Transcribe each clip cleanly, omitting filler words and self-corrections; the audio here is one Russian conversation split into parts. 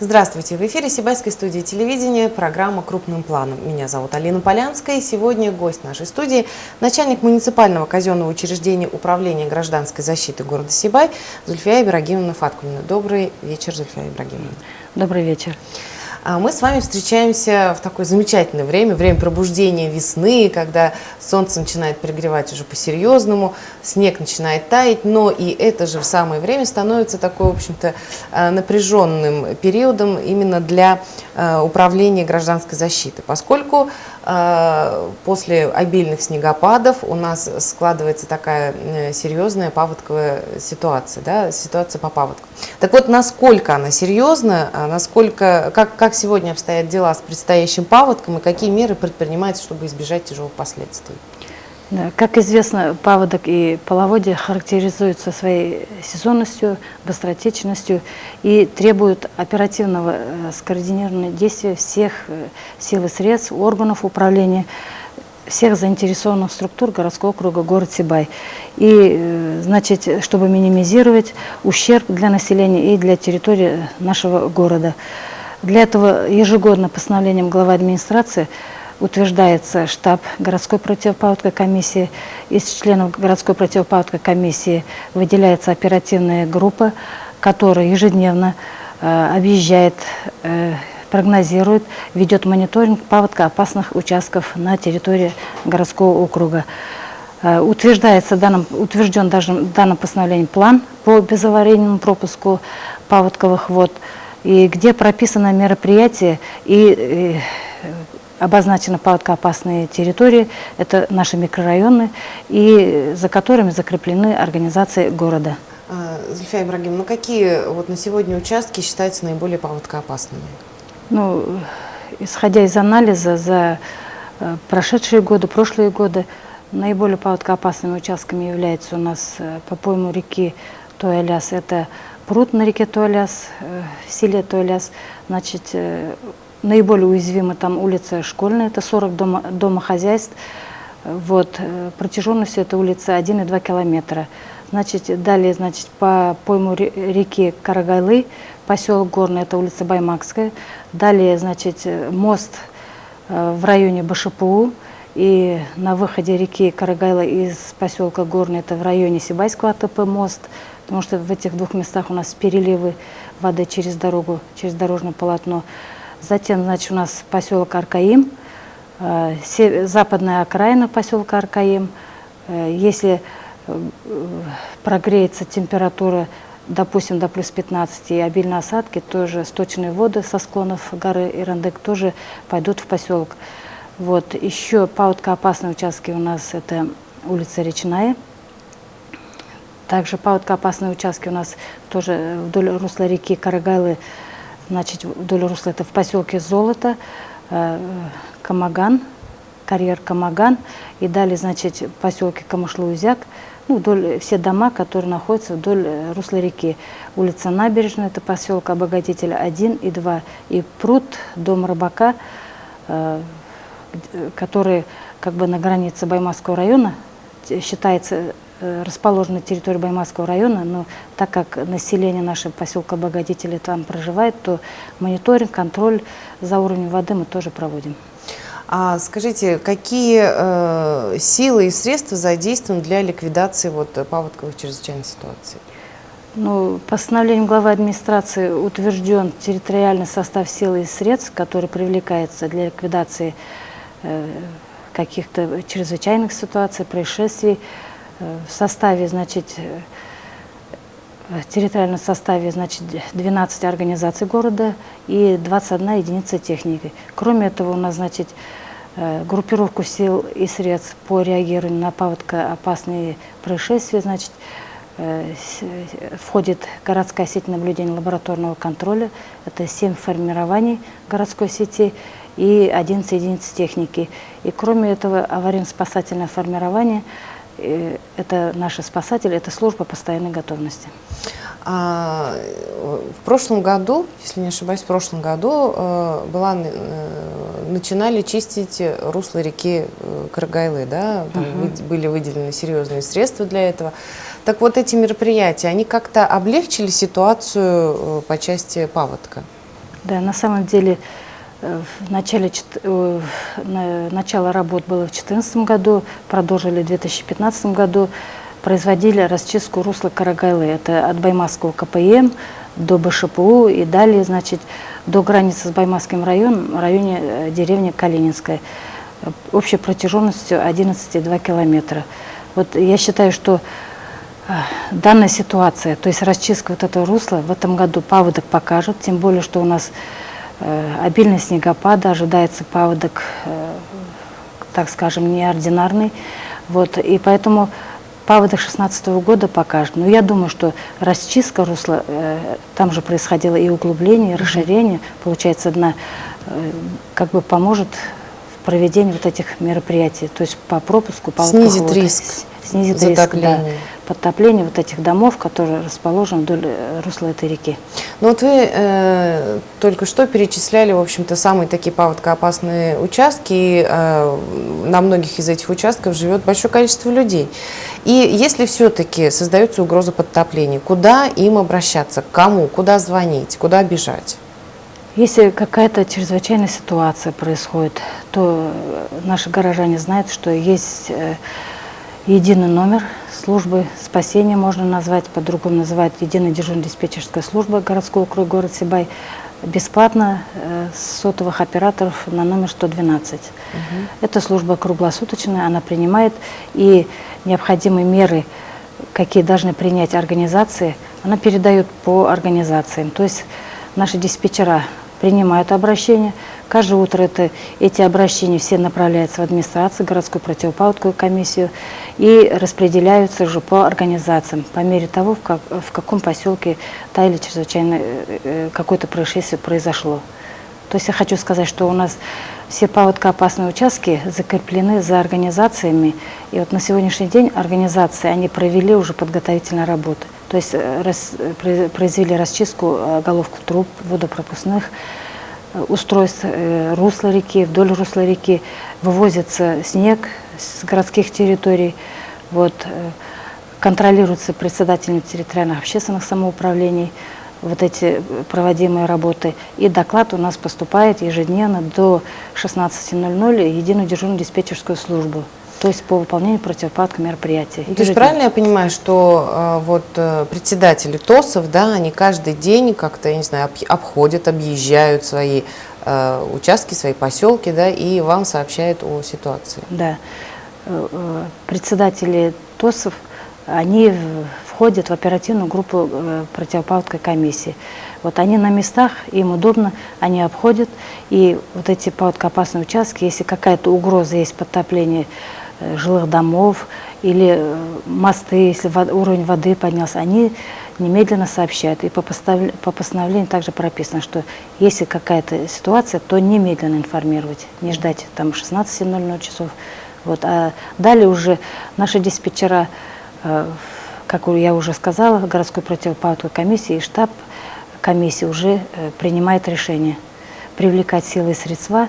Здравствуйте! В эфире Сибайской студии телевидения программа «Крупным планом». Меня зовут Алина Полянская, и сегодня гость нашей студии – начальник муниципального казенного учреждения Управления гражданской защиты города Сибай Зульфия Ибрагимовна Фаткуллина. Добрый вечер, Зульфия Ибрагимовна. Добрый вечер. Мы с вами встречаемся в такое замечательное время пробуждения весны, когда солнце начинает перегревать уже по-серьезному, снег начинает таять, но и это же в самое время становится такой, в общем-то, напряженным периодом именно для управления гражданской защиты, поскольку после обильных снегопадов у нас складывается такая серьезная паводковая ситуация, да, ситуация по паводку. Так вот, насколько она серьезна, как сегодня обстоят дела с предстоящим паводком и какие меры предпринимаются, чтобы избежать тяжелых последствий? Да, как известно, паводок и половодье характеризуются своей сезонностью, быстротечностью и требуют оперативного скоординированного действия всех сил и средств, органов управления, всех заинтересованных структур городского округа город Сибай. И, значит, чтобы минимизировать ущерб для населения и для территории нашего города. Для этого ежегодно постановлением главы администрации утверждается штаб городской противопаводковой комиссии. Из членов городской противопаводковой комиссии выделяется оперативная группа, которая ежедневно объезжает, прогнозирует, ведет мониторинг паводкоопасных участков на территории городского округа. Утвержден даже данным постановлением план по безаварийному пропуску паводковых вод, и где прописано мероприятие и обозначены паводкоопасные территории, это наши микрорайоны, и за которыми закреплены организации города. Зульфия Ибрагимовна, какие на сегодня участки считаются наиболее паводкоопасными? Исходя из анализа за прошедшие годы, прошлые годы, наиболее паводкоопасными участками являются у нас по пойму реки Туяляс, это пруд на реке Туяляс, в селе Туяляс, значит, наиболее уязвима там улица Школьная, это 40 домохозяйств. Протяженностью этой улицы 1,2 километра. Значит, далее, значит, по пойму реки Карагайлы, поселок Горный, это улица Баймакская. Далее, значит, мост в районе БШПУ. И на выходе реки Карагайлы из поселка Горный, это в районе Сибайского АТП мост. Потому что в этих двух местах у нас переливы воды через дорогу, через дорожное полотно. Затем, значит, у нас поселок Аркаим, западная окраина поселка Аркаим. Если прогреется температура, допустим, до плюс 15 и обильные осадки, тоже сточные воды со склонов горы Ирандык тоже пойдут в поселок. Еще паводкоопасные участки у нас это улица Речная. Также паводкоопасные участки у нас тоже вдоль русла реки Карагайлы. Значит, вдоль русла это в поселке Золото, Камаган, карьер Камаган, и далее, значит, в поселке Камышлы-Узяк, вдоль все дома, которые находятся вдоль русла реки. Улица Набережная, это поселок Обогатителя 1 и 2, и пруд, дом рыбака, который как бы на границе Баймакского района, считается расположена на территории Баймакского района, но так как население нашего поселка Обогатителя там проживает, то мониторинг, контроль за уровнем воды мы тоже проводим. А скажите, какие силы и средства задействованы для ликвидации паводковых чрезвычайных ситуаций? Постановлением главы администрации утвержден территориальный состав сил и средств, который привлекается для ликвидации каких-то чрезвычайных ситуаций, происшествий. В составе, значит, территориальном составе, значит, 12 организаций города и 21 единица техники. Кроме этого, у нас, значит, группировку сил и средств по реагированию на паводкоопасные происшествия, значит, входит городская сеть наблюдения лабораторного контроля, это 7 формирований городской сети и 11 единиц техники. И кроме этого, аварийно-спасательное формирование, это наши спасатели, это служба постоянной готовности. В прошлом году, если не ошибаюсь, начинали чистить русло реки Карагайлы, да? Там были выделены серьезные средства для этого. Так вот, эти мероприятия, они как-то облегчили ситуацию по части паводка? Да, на самом деле начало работ было в 2014 году, продолжили в 2015 году, производили расчистку русла Карагайлы. Это от Баймакского КПМ до БШПУ и далее, значит, до границы с Баймакским районом, в районе деревни Калининская, общей протяженностью 11,2 километра. Вот я считаю, что данная ситуация, то есть расчистка вот этого русла в этом году паводок покажет, тем более, что у нас обильные снегопады, ожидается паводок, так скажем, неординарный. Вот, и поэтому паводок 2016 года покажет. Но я думаю, что расчистка русла, там же происходило и углубление, и расширение, получается, как бы поможет в проведении вот этих мероприятий, то есть по пропуску паводкового. Снизит риск. Снизит риск, да, подтопления вот этих домов, которые расположены вдоль русла этой реки. Ну вот вы только что перечисляли, в общем-то, самые такие паводкоопасные участки, и на многих из этих участков живет большое количество людей. И если все-таки создается угроза подтопления, куда им обращаться, к кому, куда звонить, куда бежать? Если какая-то чрезвычайная ситуация происходит, то наши горожане знают, что есть единый номер службы спасения, можно назвать, по-другому называют единая дежурно-диспетчерская служба городского округа город Сибай, бесплатно с сотовых операторов на номер 112. Эта служба круглосуточная, она принимает, и необходимые меры, какие должны принять организации, она передает по организациям. То есть наши диспетчера принимают обращения. Каждое утро эти обращения все направляются в администрацию, городскую противопаводковую комиссию и распределяются уже по организациям, по мере того, в каком поселке та или чрезвычайно какое-то происшествие произошло. То есть я хочу сказать, что у нас все паводкоопасные участки закреплены за организациями. И вот на сегодняшний день организации, они провели уже подготовительные работы. То есть произвели расчистку головку труб, водопропускных устройств русла реки, вдоль русла реки. Вывозится снег с городских территорий. Вот, контролируются председателями территориальных общественных самоуправлений вот эти проводимые работы. И доклад у нас поступает ежедневно до 16:00 в единую дежурную диспетчерскую службу. То есть по выполнению противопаводковых мероприятий. То есть правильно я понимаю, что председатели ТОСов, да, они каждый день как-то, я не знаю, обходят, объезжают свои участки, свои поселки, да, и вам сообщают о ситуации? Да. Председатели ТОСов, они входят в оперативную группу противопаводковой комиссии. Вот они на местах, им удобно, они обходят, и вот эти паводкоопасные участки, если какая-то угроза есть подтопления жилых домов или мосты, если уровень воды поднялся, они немедленно сообщают. И по постановлению также прописано, что если какая-то ситуация, то немедленно информировать, не ждать там 16:00 часов. Вот. А далее уже наши диспетчера, как я уже сказала, городской противопаводковой комиссии и штаб комиссии уже принимает решение привлекать силы и средства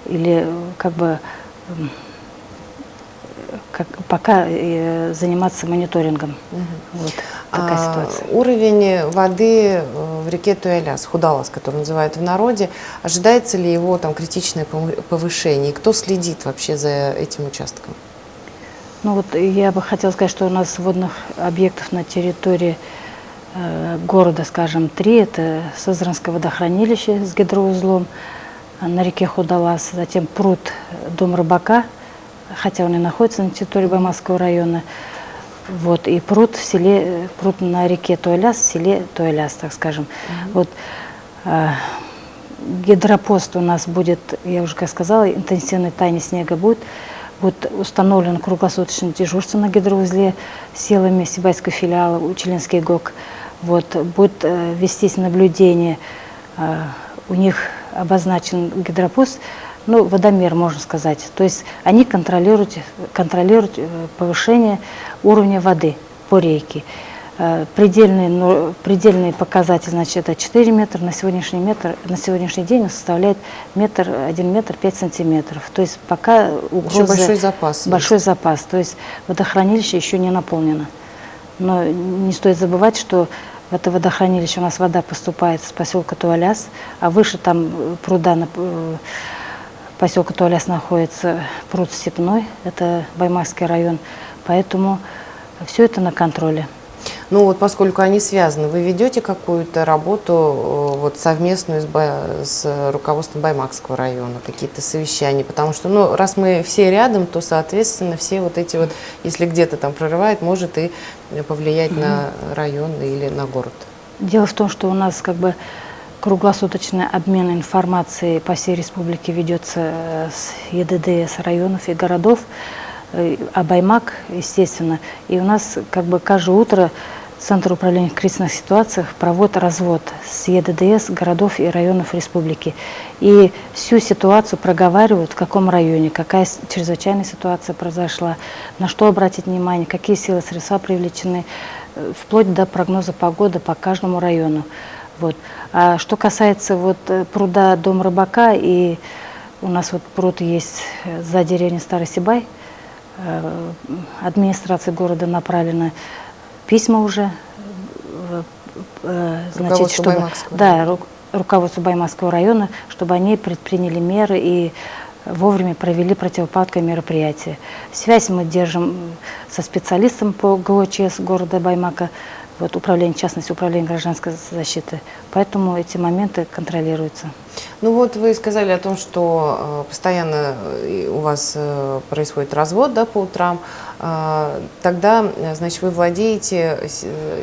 или как бы пока заниматься мониторингом. Вот такая ситуация. Уровень воды в реке Туяляс, Худалас, который называют в народе, ожидается ли его там критичное повышение? И кто следит вообще за этим участком? Ну вот я бы хотела сказать, что у нас водных объектов на территории города, скажем, 3. Это Сызранское водохранилище с гидроузлом на реке Худалас, затем пруд Дом рыбака, хотя он и находится на территории Баймакского района, вот, и пруд на реке Туяляс, в селе Туяляс, так скажем. Вот, гидропост у нас будет, я уже как сказала, интенсивное таяние снега будет установлено круглосуточное дежурство на гидроузле силами Сибайского филиала Учелинский ГОК. Вот, будет вестись наблюдение, у них обозначен гидропост, ну, водомер, можно сказать. То есть они контролируют повышение уровня воды по реке. Предельный показатель, значит, это 4 метра, на сегодняшний день он составляет 1 метр 5 сантиметров. То есть пока угроза... Еще большой запас. Большой запас, то есть водохранилище еще не наполнено. Но не стоит забывать, что В это водохранилище у нас вода поступает с поселка Туаляс, а выше там пруда поселка Туаляс находится пруд Степной, это Баймакский район, поэтому все это на контроле. Ну вот поскольку они связаны, вы ведете какую-то работу вот совместную с руководством Баймакского района, какие-то совещания? Потому что, ну, раз мы все рядом, то, соответственно, все вот эти вот, если где-то там прорывает, может и повлиять на район или на город. Дело в том, что у нас как бы круглосуточный обмен информацией по всей республике ведется с ЕДДС районов и городов, а Баймак, естественно. И у нас как бы каждое утро Центр управления в кризисных ситуациях проводит развод с ЕДДС городов и районов республики. И всю ситуацию проговаривают, в каком районе, какая чрезвычайная ситуация произошла, на что обратить внимание, какие силы средства привлечены, вплоть до прогноза погоды по каждому району. Вот. А что касается вот пруда Дом рыбака, и у нас вот пруд есть за деревней Старый Сибай, администрации города направлено письма уже, значит, чтобы, да, руководству Баймакского района, чтобы они предприняли меры и вовремя провели противопаводковые мероприятия. Связь мы держим со специалистом по ГОЧС города Баймака, вот управление, в частности, управление гражданской защиты. Поэтому эти моменты контролируются. Ну вот вы сказали о том, что постоянно у вас происходит развод, да, по утрам. Тогда, значит, вы владеете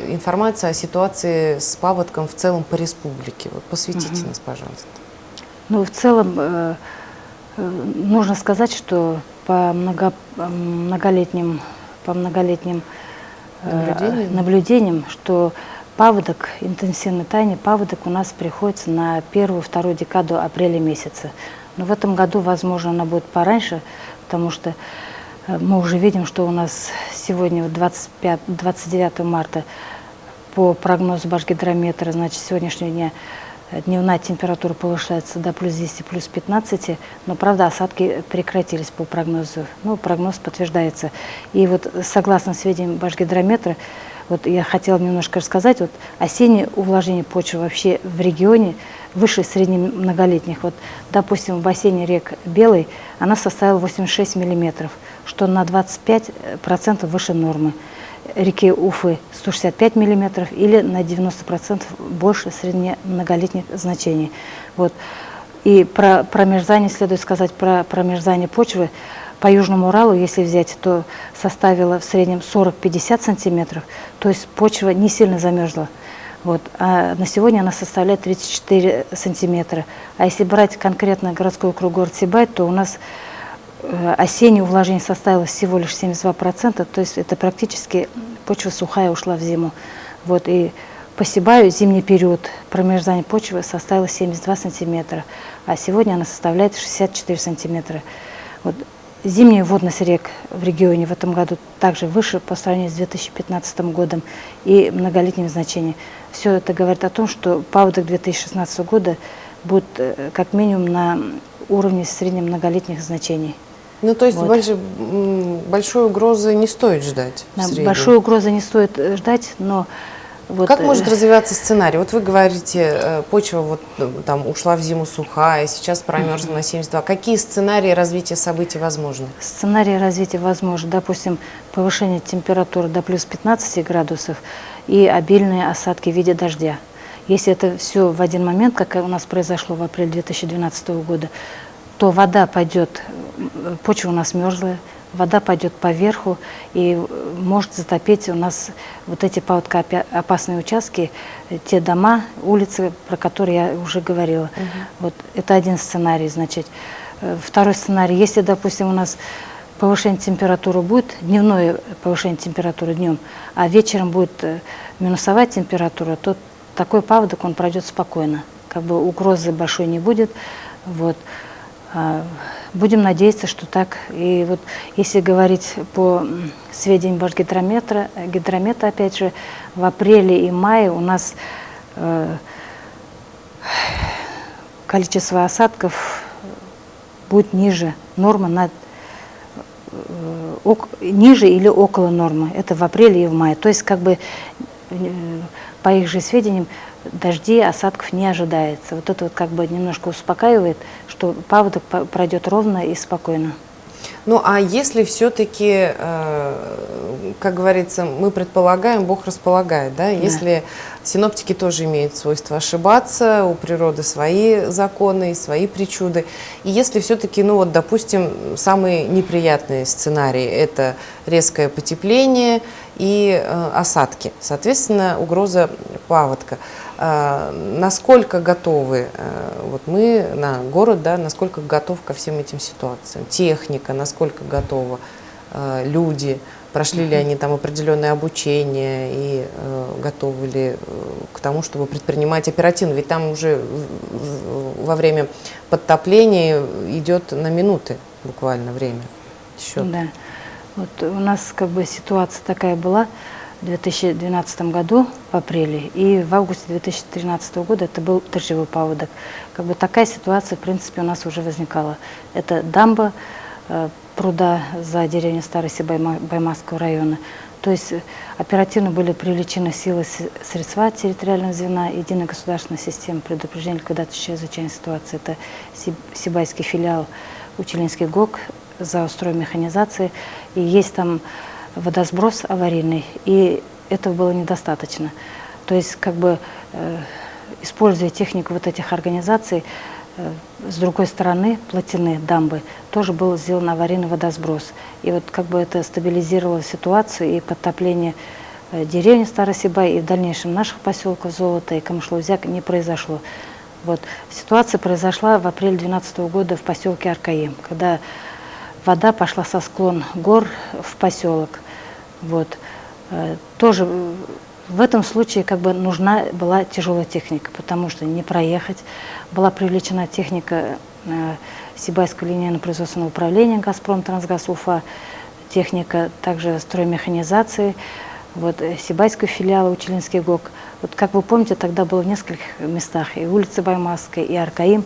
информацией о ситуации с паводком в целом по республике. Вот посвятите нас, пожалуйста. Ну, в целом, нужно сказать, что по многолетним наблюдениям, что паводок, интенсивный тайный паводок у нас приходится на первую-вторую декаду апреля месяца. Но в этом году, возможно, она будет пораньше, потому что мы уже видим, что у нас сегодня 29 марта по прогнозу Башгидрометра, значит, сегодняшнего дня дневная температура повышается до плюс 10, плюс 15, но, правда, осадки прекратились по прогнозу. Ну, прогноз подтверждается. И вот, согласно сведениям Башгидрометра, вот я хотела немножко рассказать, вот осеннее увлажнение почвы вообще в регионе выше среднемноголетних. Вот, допустим, в бассейне рек Белой она составила 86 миллиметров, что на 25% выше нормы. Реки Уфы 165 миллиметров или на 90% больше среднемноголетних значений. Вот. И про промерзание следует сказать, про промерзание почвы. По Южному Уралу, если взять, то составило в среднем 40-50 сантиметров, то есть почва не сильно замерзла. Вот. А на сегодня она составляет 34 сантиметра. А если брать конкретно городской округ город Сибай, то у нас осеннее увлажнение составило всего лишь 72%, то есть это практически почва сухая ушла в зиму. Вот. И по Сибаю зимний период промерзания почвы составил 72 сантиметра, а сегодня она составляет 64 сантиметра. Вот. Зимняя водность рек в регионе в этом году также выше по сравнению с 2015 годом и многолетним значением. Все это говорит о том, что паводок 2016 года будет как минимум на уровне среднемноголетних значений. Ну, то есть вот. большой угрозы не стоит ждать? Да, большой угрозы не стоит ждать, но... Вот, как может развиваться сценарий? Вот вы говорите, почва вот там ушла в зиму сухая, сейчас промерзла на 72. Какие сценарии развития событий возможны? Сценарии развития возможны, допустим, повышение температуры до плюс 15 градусов и обильные осадки в виде дождя. Если это все в один момент, как у нас произошло в апреле 2012 года, то вода пойдет, почва у нас мерзлая, вода пойдет по верху и может затопить у нас вот эти паводкоопасные участки, те дома, улицы, про которые я уже говорила. Вот это один сценарий, значит. Второй сценарий, если, допустим, у нас повышение температуры будет, дневное повышение температуры днем, а вечером будет минусовая температура, то такой паводок, он пройдет спокойно. Как бы угрозы большой не будет. Вот. Будем надеяться, что так. И вот если говорить по сведениям Башгидрометра, опять же, в апреле и мае у нас количество осадков будет ниже нормы, ниже или около нормы. Это в апреле и в мае. То есть как бы по их же сведениям, дождей, осадков не ожидается. Вот это вот как бы немножко успокаивает, что паводок пройдет ровно и спокойно. Ну, а если все-таки, как говорится, мы предполагаем, Бог располагает, да? Если синоптики тоже имеют свойство ошибаться, у природы свои законы, свои причуды, и если все-таки, ну вот, допустим, самые неприятные сценарии – это резкое потепление и осадки, соответственно, угроза паводка. Насколько готовы вот мы на город, да, насколько готов ко всем этим ситуациям? Техника, насколько готова? Люди, прошли ли они там определенное обучение и готовы ли к тому, чтобы предпринимать оперативно? Ведь там уже во время подтопления идет на минуты буквально время. Счет. Да. Вот у нас как бы ситуация такая была в 2012 году в апреле, и в августе 2013 года это был дождевой паводок. Как бы такая ситуация, в принципе, у нас уже возникала. Это дамба пруда за деревней Старый Сибай Баймакского района. То есть оперативно были привлечены силы средства территориального звена единой государственной системы предупреждения ликвидации чрезвычайной ситуации. Это Сибайский филиал Учелинский ГОК за устрой механизации. И есть там водосброс аварийный, и этого было недостаточно. То есть, как бы, используя технику вот этих организаций, с другой стороны плотины, дамбы, тоже был сделан аварийный водосброс. И вот как бы это стабилизировало ситуацию, и подтопление деревни Старосибай, и в дальнейшем наших поселков Золото и Камышлоузяк не произошло. Вот. Ситуация произошла в апреле 2012 года в поселке Аркаим, когда вода пошла со склон гор в поселок. Вот. Тоже в этом случае как бы нужна была тяжелая техника, потому что не проехать. Была привлечена техника Сибайского линейно-производственного управления «Газпром Трансгаз Уфа», техника также строймеханизации, вот, Сибайского филиала Учелинский ГОК. Вот, как вы помните, тогда было в нескольких местах, и улица Баймакская, и Аркаим.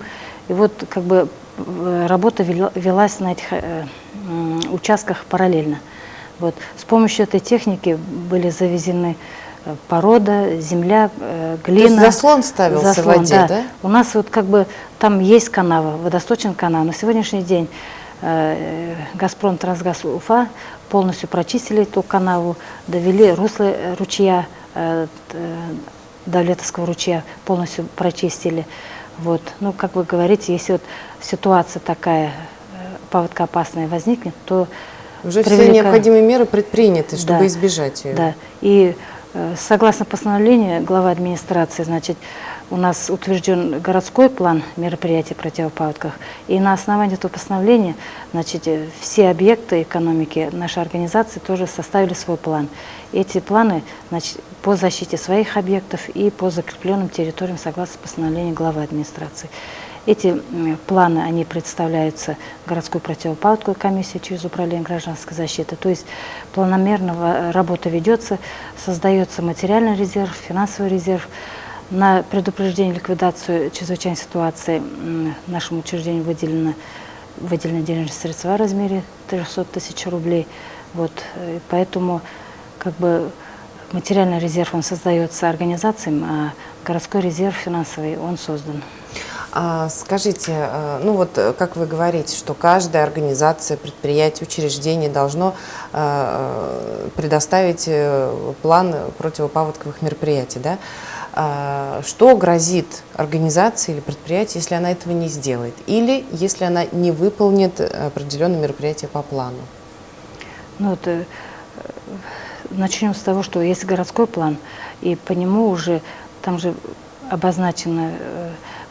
И вот как бы работа велась на этих участках параллельно. Вот. С помощью этой техники были завезены порода, земля, глина. То есть заслон ставился в воде, да? У нас вот как бы там есть канава, водосточный канал. На сегодняшний день «Газпром Трансгаз Уфа» полностью прочистили эту канаву, довели русло ручья, Давлетовского ручья полностью прочистили. Вот. Ну, как вы говорите, если вот ситуация такая паводкоопасная возникнет, то уже все необходимые меры предприняты, чтобы избежать ее. Да. И согласно постановлению главы администрации, значит, у нас утвержден городской план мероприятий в противопаводках. И на основании этого постановления, значит, все объекты экономики нашей организации тоже составили свой план. Эти планы, значит, по защите своих объектов и по закрепленным территориям согласно постановлению главы администрации. Эти планы, они представляются городской противопаводковой комиссией через управление гражданской защиты. То есть планомерно работа ведется, создается материальный резерв, финансовый резерв. На предупреждение ликвидацию чрезвычайной ситуации нашему учреждению выделены денежные средства в размере 300 тысяч рублей. Вот, поэтому как бы материальный резерв он создается организациям, а городской резерв финансовый он создан. Скажите, ну вот как вы говорите, что каждая организация, предприятие, учреждение должно предоставить план противопаводковых мероприятий, да? Что грозит организации или предприятию, если она этого не сделает? Или если она не выполнит определенные мероприятия по плану? Ну, вот, начнем с того, что есть городской план, и по нему уже, там же обозначены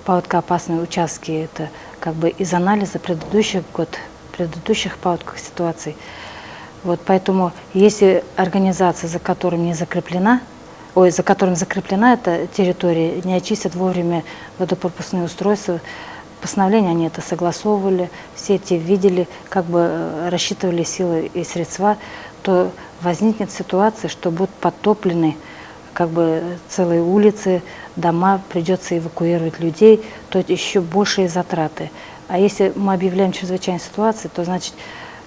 паводкоопасные участки, это как бы из анализа предыдущих паводковых ситуаций. Вот поэтому, если организация, за которым закреплена эта территория, не очистят вовремя водопропускные устройства, постановление они это согласовывали, все эти видели, как бы рассчитывали силы и средства, то возникнет ситуация, что будут подтоплены как бы целые улицы, дома, придется эвакуировать людей, то это еще большие затраты. А если мы объявляем чрезвычайную ситуацию, то значит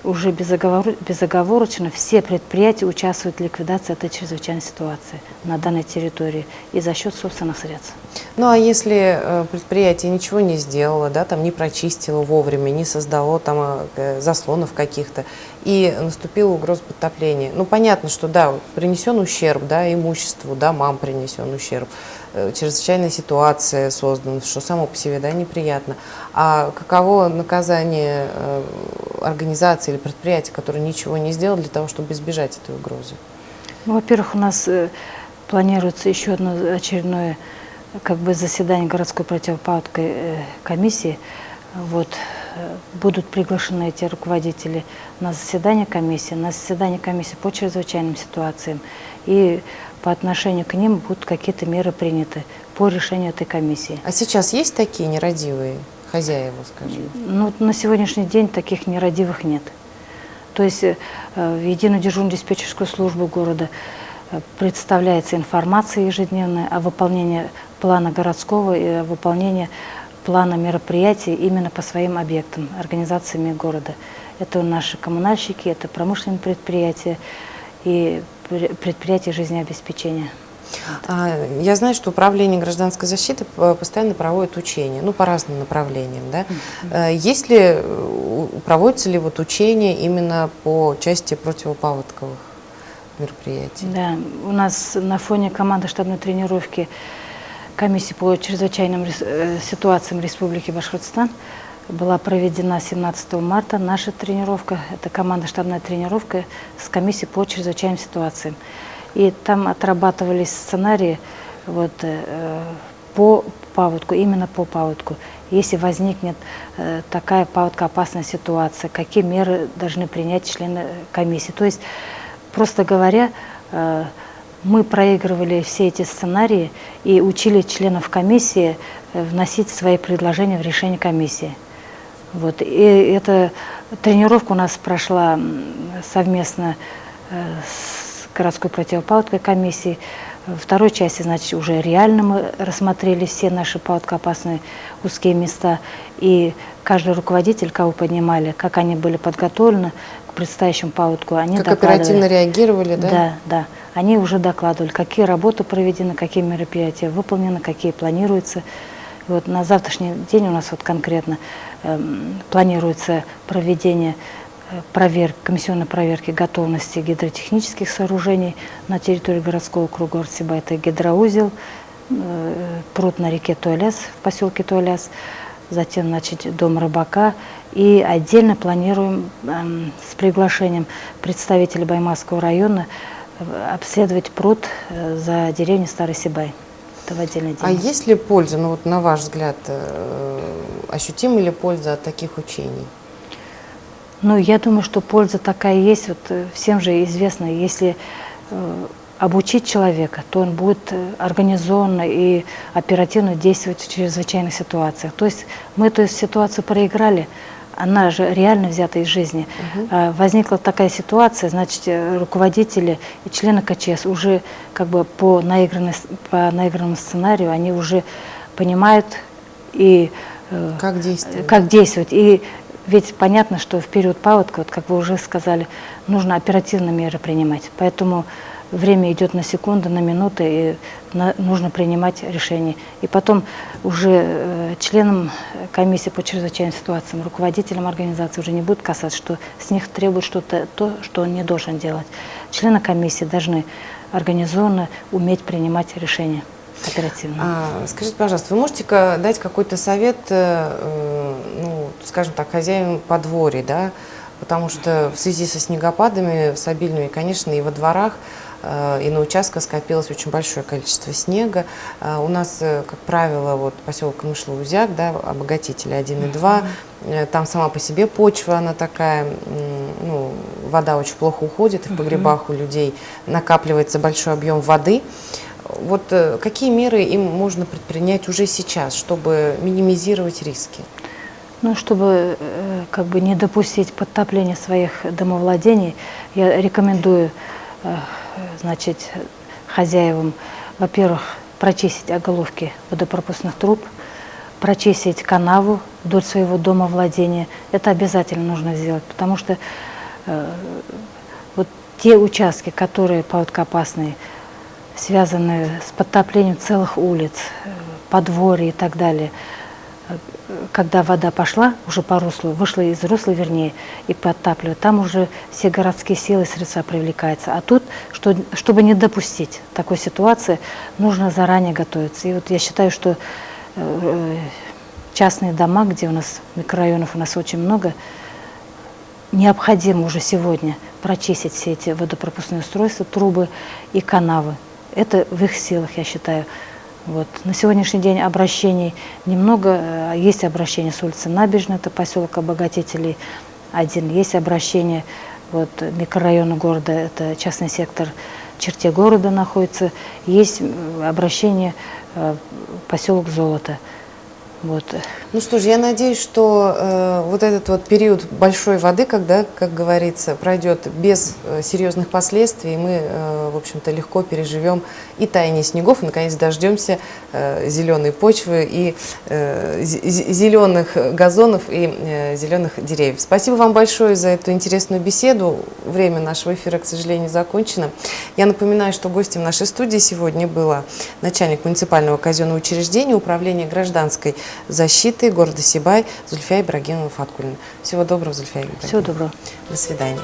уже безоговорочно все предприятия участвуют в ликвидации этой чрезвычайной ситуации на данной территории и за счет собственных средств. Ну а если предприятие ничего не сделало, да, там не прочистило вовремя, не создало там заслонов каких-то, и наступила угроза подтопления, ну понятно, что да, принесен ущерб, да, имуществу, домам принесен ущерб, чрезвычайная ситуация создана, что само по себе, да, неприятно. А каково наказание организации или предприятия, которые ничего не сделали для того, чтобы избежать этой угрозы? Ну, во-первых, у нас планируется еще одно очередное заседание городской противопаводковой комиссии. Вот, будут приглашены эти руководители на заседание комиссии по чрезвычайным ситуациям. И по отношению к ним будут какие-то меры приняты по решению этой комиссии. А сейчас есть такие нерадивые хозяева, скажем? Ну, на сегодняшний день таких нерадивых нет. То есть в единую дежурную диспетчерскую службу города представляется информация ежедневная о выполнении плана городского и о выполнении плана мероприятий именно по своим объектам, организациями города. Это наши коммунальщики, это промышленные предприятия и предприятия жизнеобеспечения. Я знаю, что Управление гражданской защиты постоянно проводит учения, ну, по разным направлениям, да? Проводятся ли вот учения именно по части противопаводковых мероприятий? Да, у нас на фоне команды штабной тренировки комиссии по чрезвычайным ситуациям Республики Башкортостан была проведена 17 марта наша тренировка, это команда штабная тренировка с комиссией по чрезвычайным ситуациям. И там отрабатывались сценарии вот, по паводку, именно по паводку. Если возникнет такая паводкоопасная ситуация, какие меры должны принять члены комиссии. То есть, просто говоря, мы проигрывали все эти сценарии и учили членов комиссии вносить свои предложения в решение комиссии. Вот. И эта тренировка у нас прошла совместно с городской противопаводковой комиссией. В второй части, значит, уже реально мы рассмотрели все наши паводкоопасные узкие места. И каждый руководитель, кого поднимали, как они были подготовлены к предстоящему паводку, они как докладывали. Оперативно реагировали, да? Да, да. Они уже докладывали, какие работы проведены, какие мероприятия выполнены, какие планируются. И вот на завтрашний день у нас вот конкретно планируется проведение комиссионной проверки готовности гидротехнических сооружений на территории городского округа Орсиба. Это гидроузел, пруд на реке Туаляс, в поселке Туаляс, затем, значит, дом рыбака. И отдельно планируем с приглашением представителей Баймакского района обследовать пруд за деревней Старый Сибай. Это в отдельный день. А есть ли польза, ну вот на ваш взгляд, ощутима ли польза от таких учений? Ну, я думаю, что польза такая есть. Вот всем же известно, если обучить человека, то он будет организованно и оперативно действовать в чрезвычайных ситуациях. То есть мы эту ситуацию проиграли, она же реально взята из жизни. Возникла такая ситуация, значит, руководители и члены КЧС уже как бы по наигранному сценарию, они уже понимают и как действовать. Как действовать. И ведь понятно, что в период паводка, вот как вы уже сказали, нужно оперативно меры принимать. Поэтому время идет на секунды, на минуты, и нужно принимать решения. И потом уже членам комиссии по чрезвычайным ситуациям, руководителям организации уже не будет касаться, что с них требует что-то, то, что он не должен делать. Члены комиссии должны организованно уметь принимать решения оперативно. Скажите, пожалуйста, вы можете дать какой-то совет, ну, скажем так, хозяевам подворий, да? Потому что в связи со снегопадами, с обильными, конечно, и во дворах, и на участках скопилось очень большое количество снега. У нас, как правило, вот поселок Мышло-Узяк, да, обогатители 1 и 2, там сама по себе почва, она такая, ну, вода очень плохо уходит, и в погребах у людей накапливается большой объем воды. Вот какие меры им можно предпринять уже сейчас, чтобы минимизировать риски? Ну, чтобы как бы не допустить подтопления своих домовладений, я рекомендую, значит, хозяевам, во-первых, прочистить оголовки водопропускных труб, прочистить канаву вдоль своего домовладения. Это обязательно нужно сделать, потому что вот те участки, которые паводкоопасные, связанные с подтоплением целых улиц, подворий и так далее, когда вода пошла уже по руслу, вышла из русла, вернее, и подтапливает, там уже все городские силы и средства привлекаются. А тут, чтобы не допустить такой ситуации, нужно заранее готовиться. И вот я считаю, что частные дома, где у нас микрорайонов у нас очень много, необходимо уже сегодня прочистить все эти водопропускные устройства, трубы и канавы. Это в их силах, я считаю. Вот. На сегодняшний день обращений немного. Есть обращение с улицы Набережной, это поселок Обогатителей 1. Есть обращение вот, микрорайона города, это частный сектор в черте города находится. Есть обращение поселок Золото. Вот. Ну что ж, я надеюсь, что вот этот вот период большой воды, когда, как говорится, пройдет без серьезных последствий, мы, в общем-то, легко переживем и таяние снегов, и, наконец, дождемся зеленой почвы и зеленых газонов и зеленых деревьев. Спасибо вам большое за эту интересную беседу. Время нашего эфира, к сожалению, закончено. Я напоминаю, что гостем нашей студии сегодня была начальник муниципального казенного учреждения Управления гражданской защиты города Сибай Зульфия Ибрагимовна Фаткуллина. Всего доброго, Зульфия Ибрагимовна. Всего доброго. До свидания.